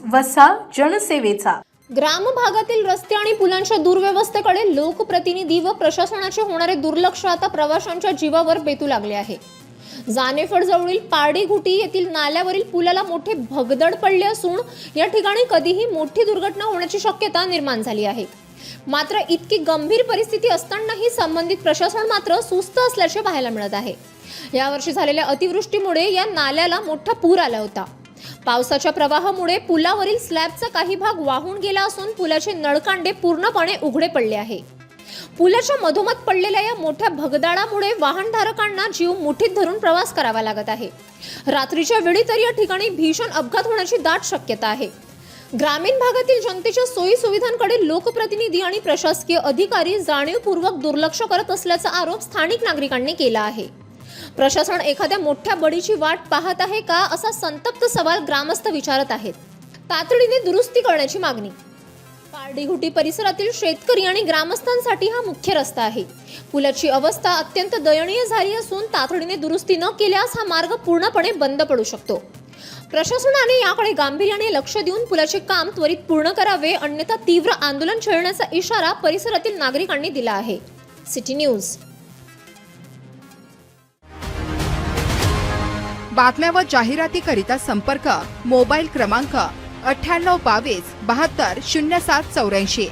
वसा जनसेवेचा। ग्राम भागातील रस्ते आणि पुलांच्या दुर्व्यवस्थेकडे लोकप्रतिनिधी व प्रशासनाचे होणारे दुर्लक्ष आता प्रवाशांच्या जीवावर बेतू लागले आहे। जानेफळ जवळील पारडीघुटी येथील नाल्यावरील पुलाला मोठे भगदड पडले असून या ठिकाणी कधीही मोठी दुर्घटना होण्याची शक्यता निर्माण झाली आहे। मात्र इतकी गंभीर परिस्थिती असतानाही संबंधित प्रशासन मात्र सुस्त असल्याचे पाहायला मिळत आहे। यावर्षी झालेल्या अतिवृष्टीमुळे या नाल्याला मोठा पूर आला होता। पावसाच्या प्रवाहामुळे पुलावरील स्लॅबचा काही भाग वाहून गेला असून पुलाचे नळकांडे पूर्णपणे उघडे पडले आहे। पुलाच्या मधोमध पडलेल्या या मोठ्या भगदाडामुळे वाहनधारकांना जीव मुठीत धरून प्रवास करावा लागत आहे। रात्रीच्या वेळी तर या ठिकाणी भीषण अपघात होण्याची दाट शक्यता आहे। ग्रामीण भागातील जनतेच्या सोयी सुविधांकडे लोकप्रतिनिधी आणि प्रशासकीय अधिकारी जाणीवपूर्वक दुर्लक्ष करत असल्याचा आरोप स्थानिक नागरिकांनी केला आहे। प्रशासन एखाद्या मोठ्या बडीची वाट पाहत आहे का असा संतप्त सवाल ग्रामस्थ विचारत आहेत। तातडीने दुरुस्ती करण्याची मागणी। पारडीघुटी परिसरातील शेतकरी आणि ग्रामस्थांसाठी हा मुख्य रस्ता आहे। पुलाची अवस्था अत्यंत दयनीय झाली असून तातडीने दुरुस्ती न केल्यास हा मार्ग पूर्णपणे बंद पडू शकतो। प्रशासनाने याकडे गांभीर्याने लक्ष देऊन पुलाचे काम त्वरित पूर्ण करावे, अन्यथा तीव्र आंदोलन छेडण्याचा इशारा परिसरातील नागरिकांनी दिला आहे। City news. बातम्या व जाहिरातीकरिता संपर्क मोबाईल क्रमांक 9822 72 0784।